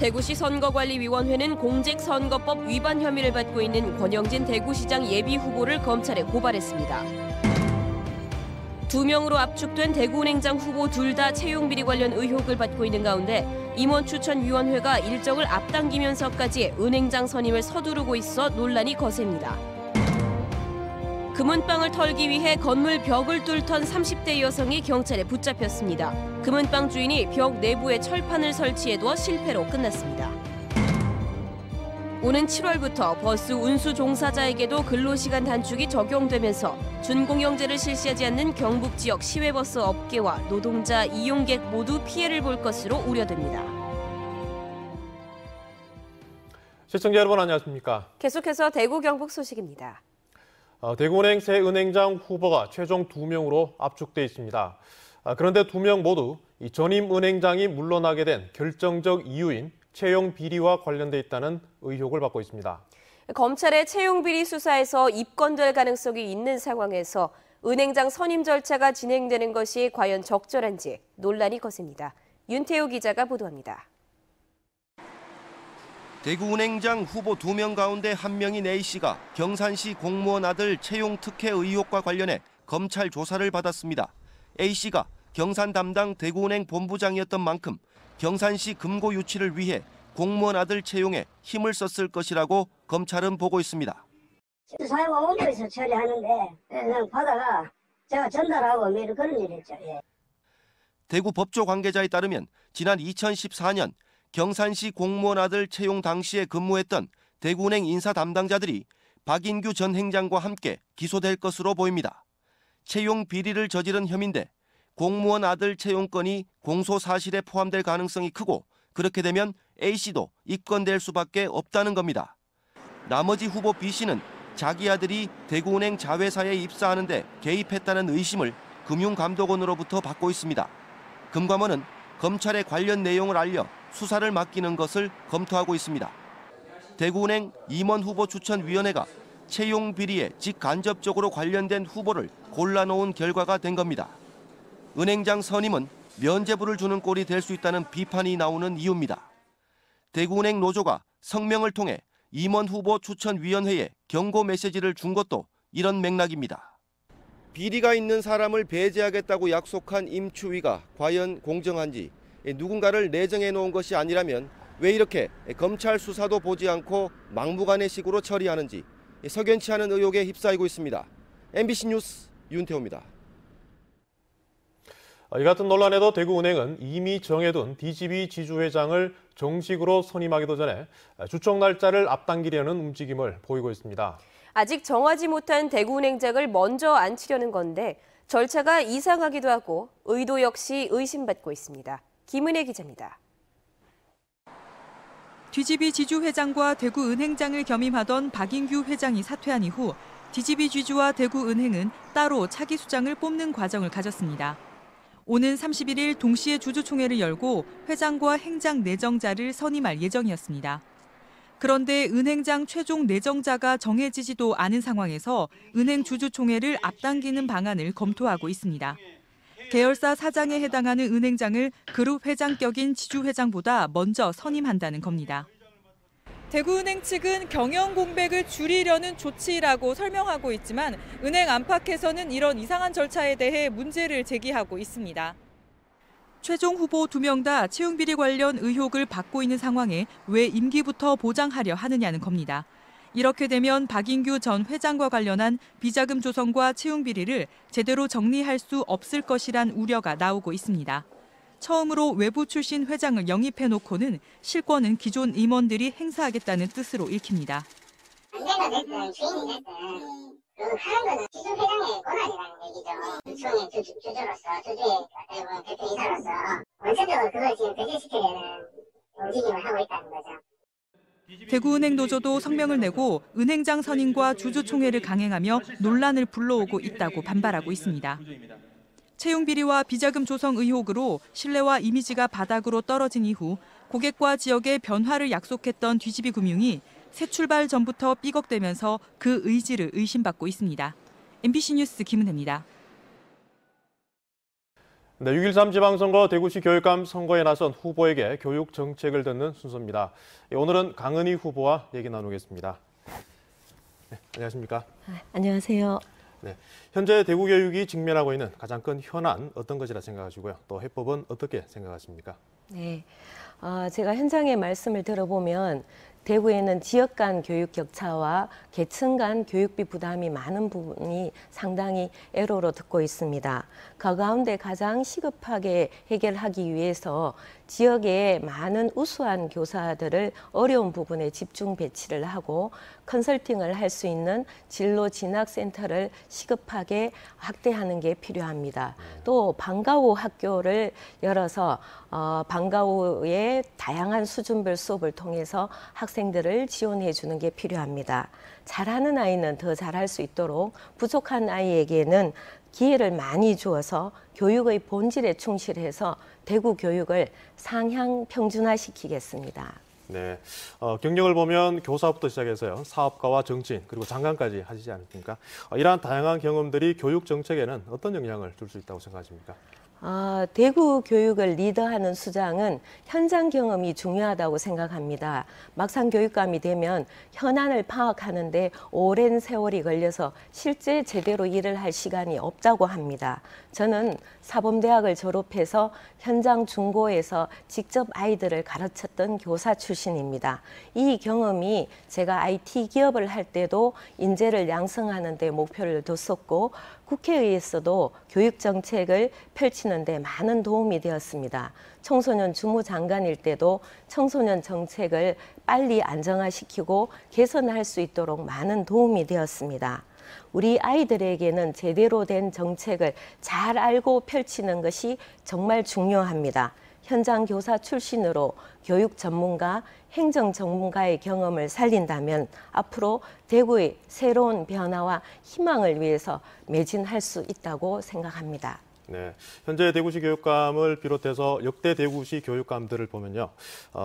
대구시 선거관리위원회는 공직선거법 위반 혐의를 받고 있는 권영진 대구시장 예비후보를 검찰에 고발했습니다. 2명으로 압축된 대구은행장 후보 둘 다 채용비리 관련 의혹을 받고 있는 가운데 임원추천위원회가 일정을 앞당기면서까지 은행장 선임을 서두르고 있어 논란이 거셉니다. 금은방을 털기 위해 건물 벽을 뚫던 30대 여성이 경찰에 붙잡혔습니다. 금은방 주인이 벽 내부에 철판을 설치해두어 실패로 끝났습니다. 오는 7월부터 버스 운수 종사자에게도 근로시간 단축이 적용되면서 준공영제를 실시하지 않는 경북 지역 시외버스 업계와 노동자, 이용객 모두 피해를 볼 것으로 우려됩니다. 시청자 여러분 안녕하십니까? 계속해서 대구 경북 소식입니다. 대구은행 새 은행장 후보가 최종 2명으로 압축돼 있습니다. 그런데 2명 모두 이 전임 은행장이 물러나게 된 결정적 이유인 채용 비리와 관련돼 있다는 의혹을 받고 있습니다. 검찰의 채용 비리 수사에서 입건될 가능성이 있는 상황에서 은행장 선임 절차가 진행되는 것이 과연 적절한지 논란이 거셉니다. 윤태우 기자가 보도합니다. 대구은행장 후보 2명 가운데 1명인 A씨가 경산시 공무원 아들 채용 특혜 의혹과 관련해 검찰 조사를 받았습니다. A씨가 경산 담당 대구은행 본부장이었던 만큼 경산시 금고 유치를 위해 공무원 아들 채용에 힘을 썼을 것이라고 검찰은 보고 있습니다. 사회가 원조에서 처리하는데 그냥 받아가 제가 전달하고 매일 그런 일 했죠. 예. 대구 법조 관계자에 따르면 지난 2014년 경산시 공무원 아들 채용 당시에 근무했던 대구은행 인사 담당자들이 박인규 전 행장과 함께 기소될 것으로 보입니다. 채용 비리를 저지른 혐의인데 공무원 아들 채용 건이 공소 사실에 포함될 가능성이 크고 그렇게 되면 A씨도 입건될 수밖에 없다는 겁니다. 나머지 후보 B씨는 자기 아들이 대구은행 자회사에 입사하는데 개입했다는 의심을 금융감독원으로부터 받고 있습니다. 금감원은 검찰에 관련 내용을 알려 수사를 맡기는 것을 검토하고 있습니다. 대구은행 임원 후보 추천위원회가 채용 비리에 직간접적으로 관련된 후보를 골라놓은 결과가 된 겁니다. 은행장 선임은 면죄부를 주는 꼴이 될 수 있다는 비판이 나오는 이유입니다. 대구은행 노조가 성명을 통해 임원 후보 추천위원회에 경고 메시지를 준 것도 이런 맥락입니다. 비리가 있는 사람을 배제하겠다고 약속한 임 추위가 과연 공정한지, 누군가를 내정해 놓은 것이 아니라면 왜 이렇게 검찰 수사도 보지 않고 막무가내식으로 처리하는지 석연치 않은 의혹에 휩싸이고 있습니다. MBC 뉴스 윤태호입니다. 이 같은 논란에도 대구은행은 이미 정해둔 DGB 지주회장을 정식으로 선임하기도 전에 주총 날짜를 앞당기려는 움직임을 보이고 있습니다. 아직 정하지 못한 대구은행장을 먼저 앉히려는 건데 절차가 이상하기도 하고 의도 역시 의심받고 있습니다. 김은혜 기자입니다. DGB 지주회장과 대구은행장을 겸임하던 박인규 회장이 사퇴한 이후 DGB 지주와 대구은행은 따로 차기 수장을 뽑는 과정을 가졌습니다. 오는 31일 동시에 주주총회를 열고 회장과 행장 내정자를 선임할 예정이었습니다. 그런데 은행장 최종 내정자가 정해지지도 않은 상황에서 은행 주주총회를 앞당기는 방안을 검토하고 있습니다. 계열사 사장에 해당하는 은행장을 그룹 회장격인 지주회장보다 먼저 선임한다는 겁니다. 대구은행 측은 경영 공백을 줄이려는 조치라고 설명하고 있지만 은행 안팎에서는 이런 이상한 절차에 대해 문제를 제기하고 있습니다. 최종 후보 2명 다 채용 비리 관련 의혹을 받고 있는 상황에 왜 임기부터 보장하려 하느냐는 겁니다. 이렇게 되면 박인규 전 회장과 관련한 비자금 조성과 채용 비리를 제대로 정리할 수 없을 것이란 우려가 나오고 있습니다. 처음으로 외부 출신 회장을 영입해놓고는 실권은 기존 임원들이 행사하겠다는 뜻으로 읽힙니다. 내가 됐든 주인이 됐든 그 하는 거는 지주회장의 권한이라는 얘기죠. 주총의 주주로서 주주의 대표이사로서 원천적으로 그걸 지금 배제시키려는 움직임을 하고 있다는 거죠. 대구은행 노조도 성명을 내고 은행장 선임과 주주총회를 강행하며 논란을 불러오고 있다고 반발하고 있습니다. 채용 비리와 비자금 조성 의혹으로 신뢰와 이미지가 바닥으로 떨어진 이후 고객과 지역의 변화를 약속했던 DGB금융이 새 출발 전부터 삐걱대면서 그 의지를 의심받고 있습니다. MBC 뉴스 김은혜입니다. 네, 6.13 지방선거 대구시 교육감 선거에 나선 후보에게 교육 정책을 듣는 순서입니다. 오늘은 강은희 후보와 얘기 나누겠습니다. 네, 안녕하십니까? 안녕하세요. 네, 현재 대구 교육이 직면하고 있는 가장 큰 현안 어떤 것이라 생각하시고요? 또 해법은 어떻게 생각하십니까? 네, 제가 현장의 말씀을 들어보면 대구에는 지역 간 교육 격차와 계층 간 교육비 부담이 많은 부분이 상당히 애로로 듣고 있습니다. 그 가운데 가장 시급하게 해결하기 위해서 지역에 많은 우수한 교사들을 어려운 부분에 집중 배치를 하고 컨설팅을 할 수 있는 진로 진학센터를 시급하게 확대하는 게 필요합니다. 또 방과 후 학교를 열어서 방과 후에 다양한 수준별 수업을 통해서 학생들을 지원해 주는 게 필요합니다. 잘하는 아이는 더 잘할 수 있도록 부족한 아이에게는 기회를 많이 주어서 교육의 본질에 충실해서 대구 교육을 상향 평준화시키겠습니다. 네, 경력을 보면 교사부터 시작해서요, 사업가와 정치인 그리고 장관까지 하시지 않습니까? 이러한 다양한 경험들이 교육 정책에는 어떤 영향을 줄 수 있다고 생각하십니까? 대구 교육을 리더하는 수장은 현장 경험이 중요하다고 생각합니다. 막상 교육감이 되면 현안을 파악하는데 오랜 세월이 걸려서 실제 제대로 일을 할 시간이 없다고 합니다. 저는 사범대학을 졸업해서 현장 중고에서 직접 아이들을 가르쳤던 교사 출신입니다. 이 경험이 제가 IT 기업을 할 때도 인재를 양성하는 데 목표를 뒀었고 국회의에서도 교육정책을 펼치는 데 많은 도움이 되었습니다. 청소년 주무장관일 때도 청소년 정책을 빨리 안정화시키고 개선할 수 있도록 많은 도움이 되었습니다. 우리 아이들에게는 제대로 된 정책을 잘 알고 펼치는 것이 정말 중요합니다. 현장 교사 출신으로 교육 전문가, 행정 전문가의 경험을 살린다면 앞으로 대구의 새로운 변화와 희망을 위해서 매진할 수 있다고 생각합니다. 네, 현재 대구시 교육감을 비롯해서 역대 대구시 교육감들을 보면요,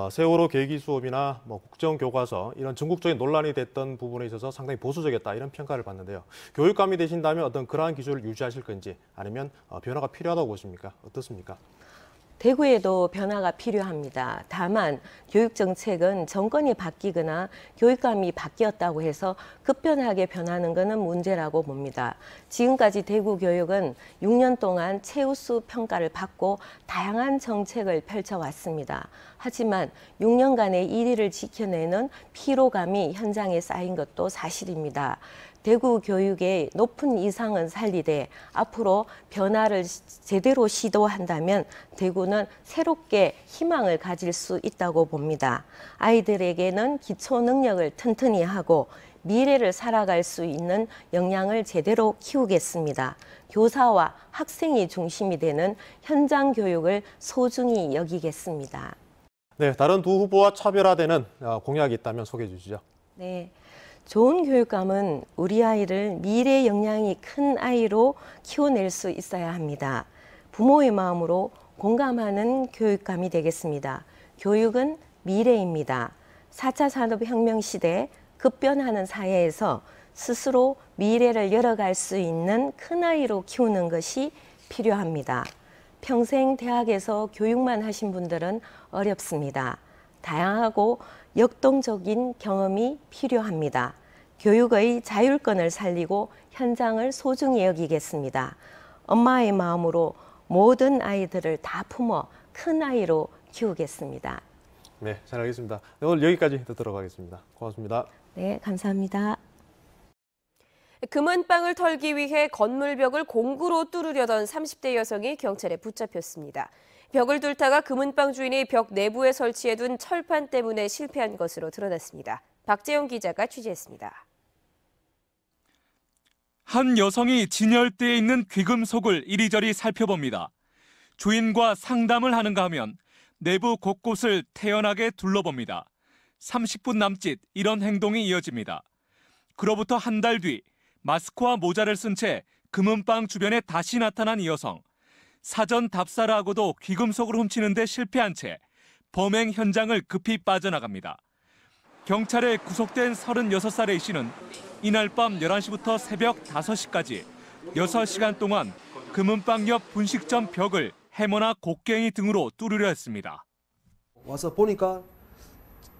세월호 계기 수업이나 국정교과서 이런 전국적인 논란이 됐던 부분에 있어서 상당히 보수적이었다 이런 평가를 받는데요. 교육감이 되신다면 어떤 그러한 기조를 유지하실 건지 아니면 변화가 필요하다고 보십니까? 어떻습니까? 대구에도 변화가 필요합니다. 다만 교육정책은 정권이 바뀌거나 교육감이 바뀌었다고 해서 급변하게 변하는 것은 문제라고 봅니다. 지금까지 대구 교육은 6년 동안 최우수 평가를 받고 다양한 정책을 펼쳐왔습니다. 하지만 6년간의 1위를 지켜내는 피로감이 현장에 쌓인 것도 사실입니다. 대구 교육의 높은 이상은 살리되 앞으로 변화를 제대로 시도한다면 대구는 새롭게 희망을 가질 수 있다고 봅니다. 아이들에게는 기초 능력을 튼튼히 하고 미래를 살아갈 수 있는 역량을 제대로 키우겠습니다. 교사와 학생이 중심이 되는 현장 교육을 소중히 여기겠습니다. 네, 다른 두 후보와 차별화되는 공약이 있다면 소개해 주시죠. 네. 좋은 교육감은 우리 아이를 미래 역량이 큰 아이로 키워낼 수 있어야 합니다. 부모의 마음으로 공감하는 교육감이 되겠습니다. 교육은 미래입니다. 4차 산업혁명 시대 급변하는 사회에서 스스로 미래를 열어갈 수 있는 큰 아이로 키우는 것이 필요합니다. 평생 대학에서 교육만 하신 분들은 어렵습니다. 다양하고 역동적인 경험이 필요합니다. 교육의 자율권을 살리고 현장을 소중히 여기겠습니다. 엄마의 마음으로 모든 아이들을 다 품어 큰 아이로 키우겠습니다. 네, 잘 알겠습니다. 네, 오늘 여기까지 듣도록 하겠습니다. 고맙습니다. 네, 감사합니다. 금은방을 털기 위해 건물벽을 공구로 뚫으려던 30대 여성이 경찰에 붙잡혔습니다. 벽을 뚫다가 금은방 주인이 벽 내부에 설치해둔 철판 때문에 실패한 것으로 드러났습니다. 박재영 기자가 취재했습니다. 한 여성이 진열대에 있는 귀금속을 이리저리 살펴봅니다. 주인과 상담을 하는가 하면 내부 곳곳을 태연하게 둘러봅니다. 30분 남짓 이런 행동이 이어집니다. 그로부터 한 달 뒤 마스크와 모자를 쓴 채 금은방 주변에 다시 나타난 이 여성. 사전 답사를 하고도 귀금속을 훔치는 데 실패한 채 범행 현장을 급히 빠져나갑니다. 경찰에 구속된 36살의 이 씨는 이날 밤 11시부터 새벽 5시까지 6시간 동안 금은방 옆 분식점 벽을 해머나 곡괭이 등으로 뚫으려 했습니다. 와서 보니까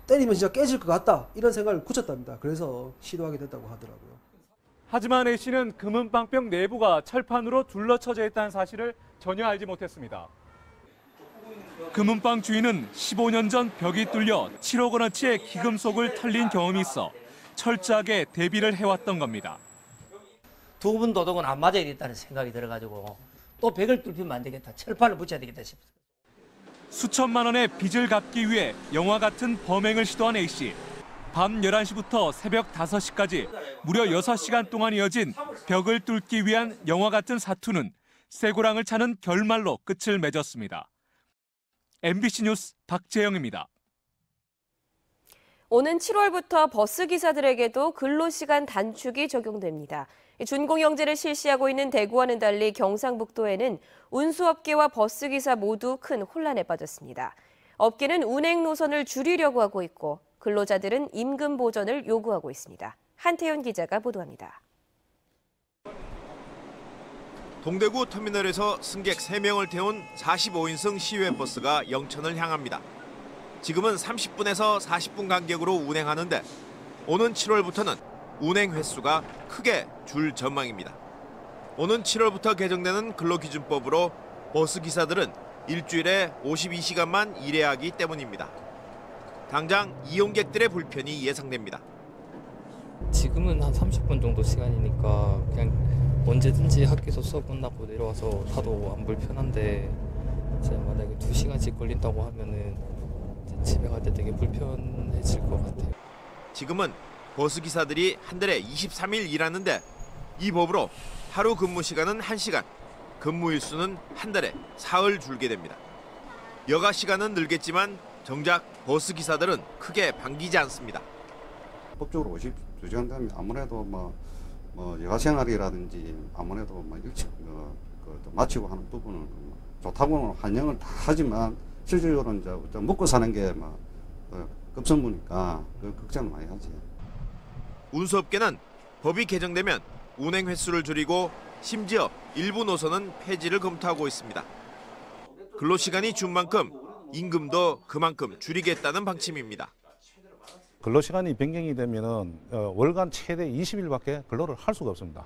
때리면 진짜 깨질 것 같다 이런 생각을 굳혔답니다. 그래서 시도하게 됐다고 하더라고요. 하지만 A씨는 금은방병 내부가 철판으로 둘러쳐져 있다는 사실을 전혀 알지 못했습니다. 금은방 주인은 15년 전 벽이 뚫려 7억 원어치의 기금속을 털린 경험이 있어 철저하게 대비를 해왔던 겁니다. 두 분 도둑은 안 맞아야겠다는 생각이 들어가지고 또 벽을 뚫으면 안 되겠다. 철판을 붙여야 되겠다 싶어요. 수천만 원의 빚을 갚기 위해 영화 같은 범행을 시도한 A씨. 밤 11시부터 새벽 5시까지 무려 6시간 동안 이어진 벽을 뚫기 위한 영화 같은 사투는 쇠고랑을 차는 결말로 끝을 맺었습니다. MBC 뉴스 박재영입니다. 오는 7월부터 버스 기사들에게도 근로시간 단축이 적용됩니다. 준공영제를 실시하고 있는 대구와는 달리 경상북도에는 운수업계와 버스기사 모두 큰 혼란에 빠졌습니다. 업계는 운행 노선을 줄이려고 하고 있고 근로자들은 임금 보전을 요구하고 있습니다. 한태현 기자가 보도합니다. 동대구 터미널에서 승객 3명을 태운 45인승 시외버스가 영천을 향합니다. 지금은 30분에서 40분 간격으로 운행하는데 오는 7월부터는 운행 횟수가 크게 줄 전망입니다. 오는 7월부터 개정되는 근로기준법으로 버스기사들은 일주일에 52시간만 일해야 하기 때문입니다. 당장 이용객들의 불편이 예상됩니다. 지금은 한 30분 정도 시간이니까 그냥 언제든지 학교에서 수업 끝나고 내려와서 타도 안 불편한데 이제 만약에 2시간씩 걸린다고 하면은 이제 집에 갈 때 되게 불편해질 것 같아요. 지금은 버스기사들이 한 달에 23일 일하는데 이 법으로 하루 근무 시간은 1시간, 근무일수는 한 달에 사흘 줄게 됩니다. 여가 시간은 늘겠지만 정작 버스기사들은 크게 반기지 않습니다. 법적으로 52시간 되면 아무래도 여가 생활이라든지 아무래도 일찍 마치고 하는 부분은 좋다고는 환영을 다 하지만 실질적으로 이제 먹고 사는 게 급선무니까 걱정을 많이 하지. 운수업계는 법이 개정되면 운행 횟수를 줄이고 심지어 일부 노선은 폐지를 검토하고 있습니다. 근로시간이 준 만큼 임금도 그만큼 줄이겠다는 방침입니다. 근로시간이 변경이 되면은 월간 최대 20일밖에 근로를 할 수가 없습니다.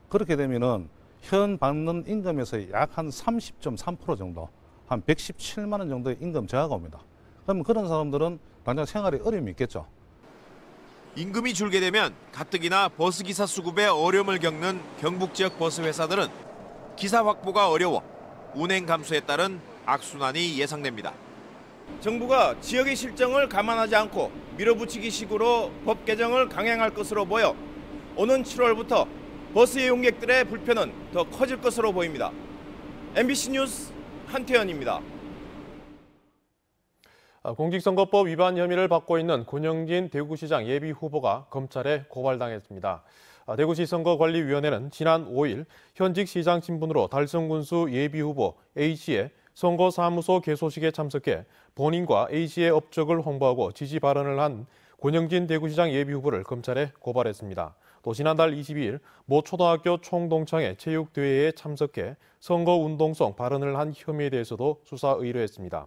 그렇게 되면은 현 받는 임금에서 약 한 30.3% 정도, 한 117만 원 정도의 임금 저하가 옵니다. 그럼 그런 사람들은 당장 생활에 어려움이 있겠죠. 임금이 줄게 되면 가뜩이나 버스기사 수급에 어려움을 겪는 경북 지역 버스 회사들은 기사 확보가 어려워 운행 감소에 따른 악순환이 예상됩니다. 정부가 지역의 실정을 감안하지 않고 밀어붙이기 식으로 법 개정을 강행할 것으로 보여 오는 7월부터 버스 이용객들의 불편은 더 커질 것으로 보입니다. MBC 뉴스 한태현입니다. 공직선거법 위반 혐의를 받고 있는 권영진 대구시장 예비후보가 검찰에 고발당했습니다. 대구시 선거관리위원회는 지난 5일 현직 시장 신분으로 달성군수 예비후보 A씨의 선거사무소 개소식에 참석해 본인과 A씨의 업적을 홍보하고 지지 발언을 한 권영진 대구시장 예비후보를 검찰에 고발했습니다. 또 지난달 22일 모 초등학교 총동창회 체육대회에 참석해 선거운동성 발언을 한 혐의에 대해서도 수사 의뢰했습니다.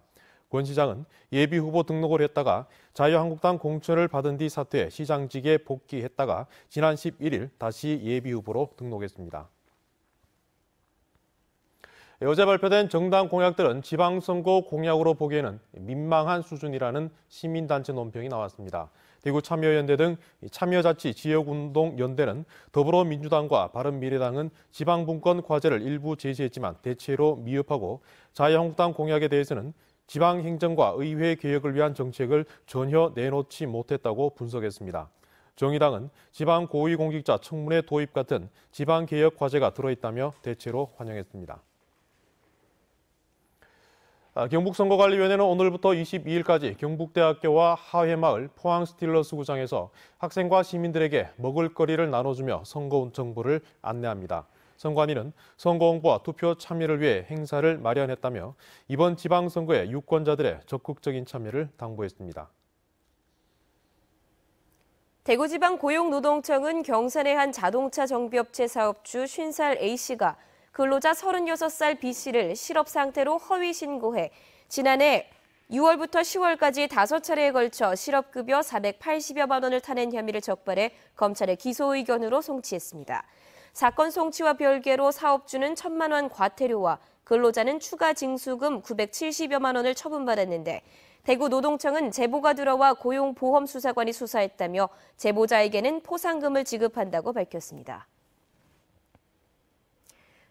권 시장은 예비후보 등록을 했다가 자유한국당 공천을 받은 뒤 사퇴해 시장직에 복귀했다가 지난 11일 다시 예비후보로 등록했습니다. 어제 발표된 정당 공약들은 지방선거 공약으로 보기에는 민망한 수준이라는 시민단체 논평이 나왔습니다. 대구 참여연대 등 참여자치 지역운동연대는 더불어민주당과 바른미래당은 지방분권 과제를 일부 제시했지만 대체로 미흡하고 자유한국당 공약에 대해서는 지방행정과 의회 개혁을 위한 정책을 전혀 내놓지 못했다고 분석했습니다. 정의당은 지방 고위공직자 청문회 도입 같은 지방개혁 과제가 들어있다며 대체로 환영했습니다. 경북선거관리위원회는 오늘부터 22일까지 경북대학교와 하회마을 포항스틸러스구장에서 학생과 시민들에게 먹을거리를 나눠주며 선거 정보를 안내합니다. 선관위는 선거 홍보와 투표 참여를 위해 행사를 마련했다며 이번 지방선거에 유권자들의 적극적인 참여를 당부했습니다. 대구지방고용노동청은 경산의 한 자동차 정비업체 사업주 50살 A씨가 근로자 36살 B씨를 실업 상태로 허위 신고해 지난해 6월부터 10월까지 5차례에 걸쳐 실업급여 480여만 원을 타낸 혐의를 적발해 검찰에 기소 의견으로 송치했습니다. 사건 송치와 별개로 사업주는 1,000만 원 과태료와 근로자는 추가 징수금 970여만 원을 처분받았는데 대구노동청은 제보가 들어와 고용보험수사관이 수사했다며 제보자에게는 포상금을 지급한다고 밝혔습니다.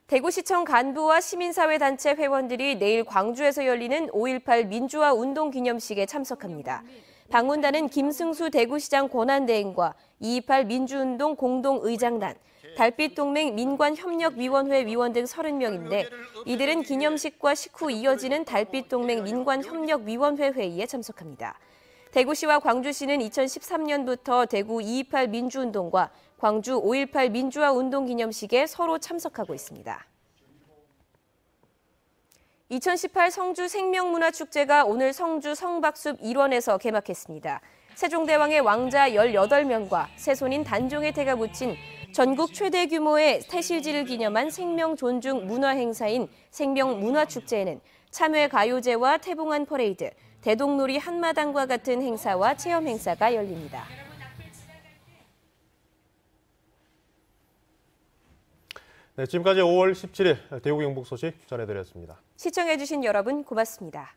대구시청 간부와 시민사회단체 회원들이 내일 광주에서 열리는 5.18 민주화 운동 기념식에 참석합니다. 방문단은 김승수 대구시장 권한대행과 2.28 민주운동 공동의장단, 달빛동맹 민관협력위원회 위원 등 30명인데 이들은 기념식과 식후 이어지는 달빛동맹 민관협력위원회 회의에 참석합니다. 대구시와 광주시는 2013년부터 대구 2.28 민주운동과 광주 5.18 민주화 운동 기념식에 서로 참석하고 있습니다. 2018 성주 생명문화축제가 오늘 성주 성박숲 일원에서 개막했습니다. 세종대왕의 왕자 18명과 세손인 단종의 태가 붙인 전국 최대 규모의 태실지를 기념한 생명존중 문화행사인 생명문화축제에는 참외 가요제와 태봉환 퍼레이드, 대동놀이 한마당과 같은 행사와 체험 행사가 열립니다. 네, 지금까지 5월 17일 대구 경북 소식 전해드렸습니다. 시청해주신 여러분 고맙습니다.